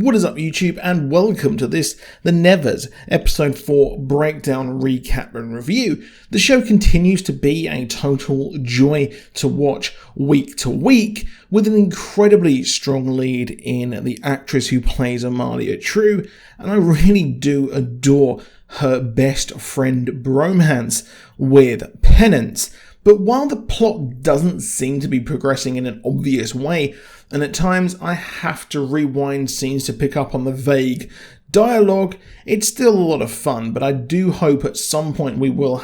What is up, YouTube, and welcome to this, The Nevers, Episode 4 Breakdown, Recap and Review. The show continues to be a total joy to watch week to week, with an incredibly strong lead in the actress who plays Amalia True, and I really do adore her best friend bromance with Penance. But while the plot doesn't seem to be progressing in an obvious way, and at times I have to rewind scenes to pick up on the vague dialogue, it's still a lot of fun, but I do hope at some point we will,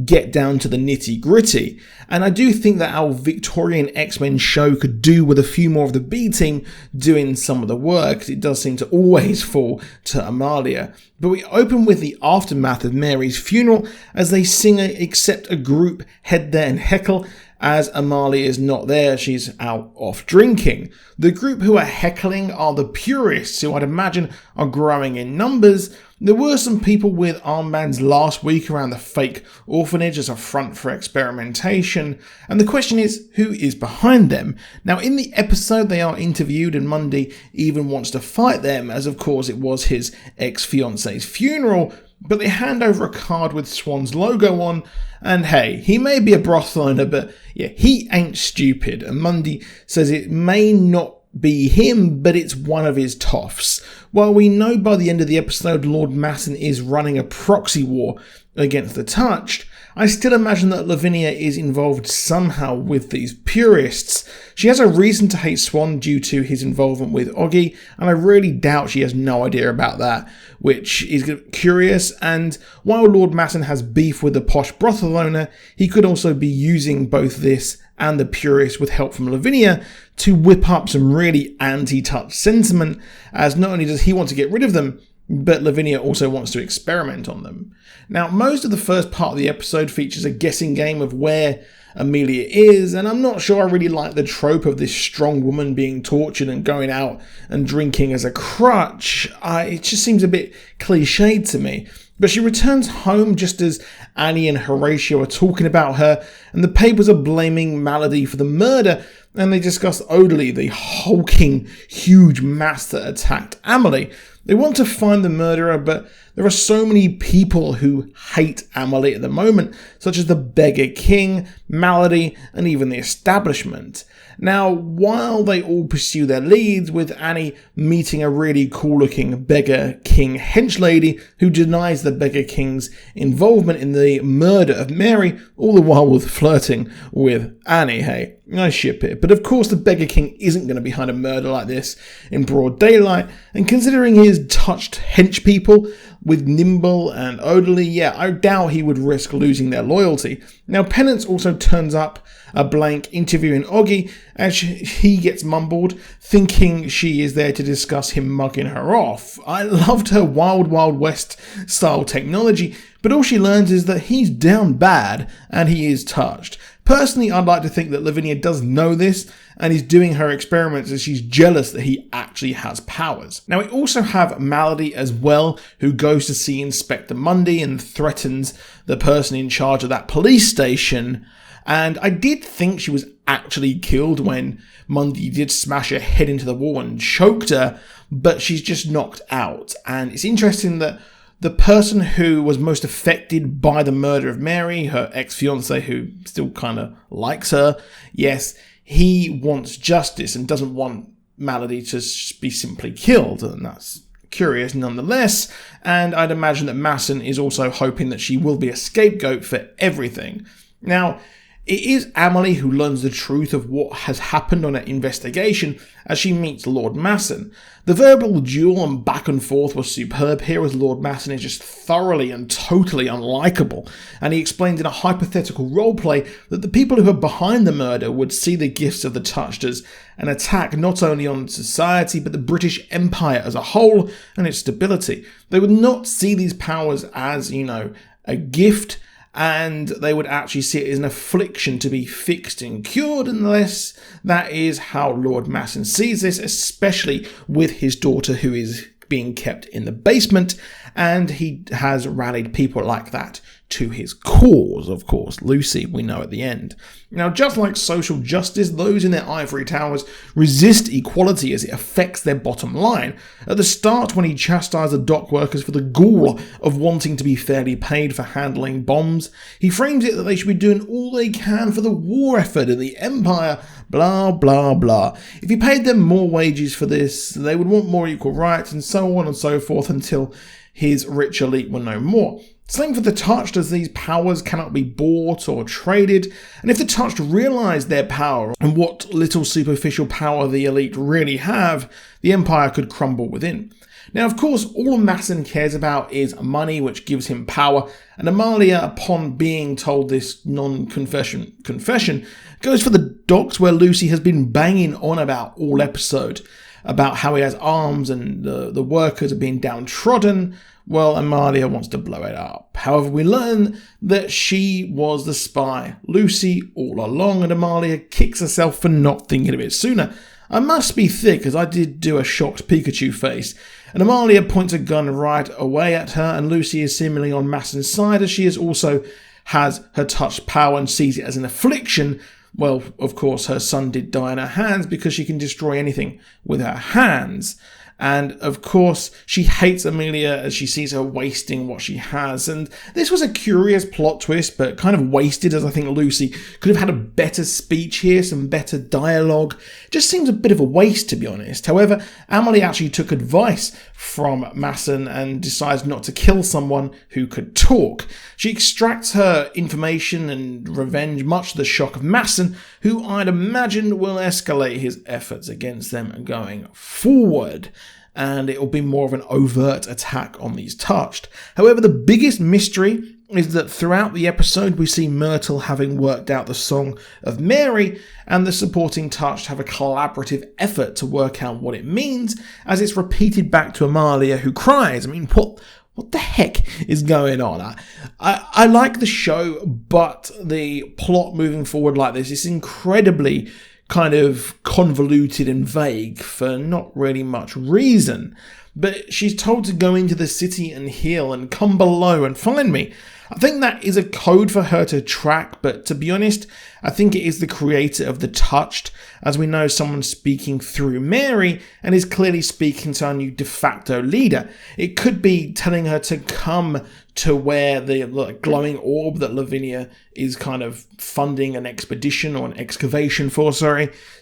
get down to the nitty gritty. And I do think that our Victorian X-Men show could do with a few more of the B team doing some of the work. It does seem to always fall to Amalia. But we open with the aftermath of Mary's funeral as they sing Accept a Group head there and heckle. As Amalia is not there, she's out off drinking. The group who are heckling are the purists, who I'd imagine are growing in numbers. There were some people with armbands last week around the fake orphanage as a front for experimentation, and the question is, who is behind them? Now, in the episode they are interviewed and Mundy even wants to fight them, as of course it was his ex-fiance's funeral, but they hand over a card with Swan's logo on, and hey, he may be a brothel owner, but yeah, he ain't stupid, and Mundy says it may not be him, but it's one of his toffs. While we know by the end of the episode Lord Masson is running a proxy war against the Touched, I still imagine that Lavinia is involved somehow with these purists. She has a reason to hate Swan due to his involvement with Oggy, and I really doubt she has no idea about that, which is curious. And while Lord Masson has beef with the posh brothel owner, he could also be using both this and the purists with help from Lavinia to whip up some really anti-Touch sentiment, as not only does he want to get rid of them, but Lavinia also wants to experiment on them. Now, most of the first part of the episode features a guessing game of where Amelia is, and I'm not sure I really like the trope of this strong woman being tortured and going out and drinking as a crutch. It just seems a bit cliched to me. But she returns home just as Annie and Horatio are talking about her, and the papers are blaming Malady for the murder, and they discuss Odeley, the hulking, huge mass that attacked Amalia. They want to find the murderer, but there are so many people who hate Amalia at the moment, such as the Beggar King, Malady, and even the establishment. Now, while they all pursue their leads, with Annie meeting a really cool-looking Beggar King hench lady who denies the Beggar King's involvement in the murder of Mary, all the while with flirting with Annie. Hey, I ship it. But of course the Beggar King isn't going to be behind a murder like this in broad daylight, and considering his touched hench people with Nimble and Odeley, yeah, I doubt he would risk losing their loyalty. Now, Penance also turns up a blank interviewing Oggy as he gets mumbled, thinking she is there to discuss him mugging her off. I loved her Wild Wild West style technology, but all she learns is that he's down bad and he is touched. Personally, I'd like to think that Lavinia does know this and is doing her experiments as she's jealous that he actually has powers. Now, we also have Malady as well, who goes to see Inspector Mundy and threatens the person in charge of that police station. And I did think she was actually killed when Mundy did smash her head into the wall and choked her, but she's just knocked out. And it's interesting that the person who was most affected by the murder of Mary, her ex-fiancé who still kind of likes her, yes, he wants justice and doesn't want Malady to be simply killed, and that's curious nonetheless. And I'd imagine that Masson is also hoping that she will be a scapegoat for everything. Now, it is Amalia who learns the truth of what has happened on her investigation as she meets Lord Masson. The verbal duel and back and forth was superb here, as Lord Masson is just thoroughly and totally unlikable, and he explains in a hypothetical roleplay that the people who are behind the murder would see the gifts of the Touched as an attack not only on society but the British Empire as a whole and its stability. They would not see these powers as, a gift, and they would actually see it as an affliction to be fixed and cured, unless that is how Lord Masson sees this, especially with his daughter who is being kept in the basement, and he has rallied people like that to his cause. Of course, Lucy, we know at the end. Now, just like social justice, those in their ivory towers resist equality as it affects their bottom line. At the start, when he chastised the dock workers for the gall of wanting to be fairly paid for handling bombs, he frames it that they should be doing all they can for the war effort in the Empire, blah, blah, blah. If he paid them more wages for this, they would want more equal rights, and so on and so forth until his rich elite were no more. Same for the Touched, as these powers cannot be bought or traded, and if the Touched realise their power and what little superficial power the elite really have, the Empire could crumble within. Now, of course, all Masson cares about is money, which gives him power, and Amalia, upon being told this confession, goes for the docks where Lucy has been banging on about all episode, about how he has arms and the workers are being downtrodden. Well, Amalia wants to blow it up. However, we learn that she was the spy, Lucy, all along, and Amalia kicks herself for not thinking of it sooner. I must be thick, as I did do a shocked Pikachu face, and Amalia points a gun right away at her, and Lucy is seemingly on Masson's side, as she also has her touched power and sees it as an affliction. Well, of course, her son did die in her hands because she can destroy anything with her hands. And of course, she hates Amalia as she sees her wasting what she has. And this was a curious plot twist, but kind of wasted, as I think Lucy could have had a better speech here, some better dialogue. Just seems a bit of a waste, to be honest. However, Amalia actually took advice from Masson and decides not to kill someone who could talk. She extracts her information and revenge, much to the shock of Masson, who I'd imagine will escalate his efforts against them going forward. And it will be more of an overt attack on these Touched. However, the biggest mystery is that throughout the episode we see Myrtle having worked out the Song of Mary, and the supporting Touched have a collaborative effort to work out what it means, as it's repeated back to Amalia, who cries. I mean, what the heck is going on? I like the show, but the plot moving forward like this is incredibly kind of convoluted and vague for not really much reason. But she's told to go into the city and heal and come below and find me. I think that is a code for her to track, but to be honest, I think it is the creator of the Touched, as we know someone speaking through Mary and is clearly speaking to our new de facto leader. It could be telling her to come to where the glowing orb that Lavinia is kind of funding an expedition or an excavation for,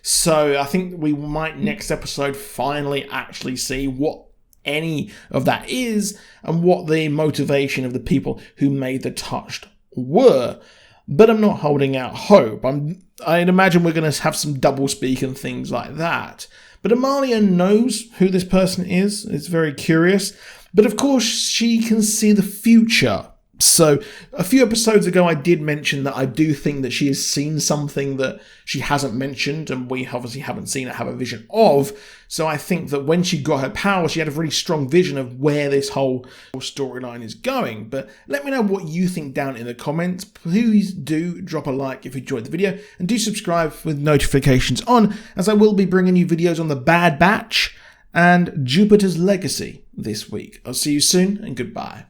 So I think we might next episode finally actually see what any of that is and what the motivation of the people who made the Touched were. But I'm not holding out hope. I'd imagine we're going to have some double speak and things like that. But Amalia knows who this person is. It's very curious. But of course, she can see the future. So a few episodes ago, I did mention that I do think that she has seen something that she hasn't mentioned, and we obviously haven't seen her have a vision of. So I think that when she got her power, she had a really strong vision of where this whole storyline is going. But let me know what you think down in the comments. Please do drop a like if you enjoyed the video, and do subscribe with notifications on, as I will be bringing you videos on the Bad Batch and Jupiter's Legacy this week. I'll see you soon, and goodbye.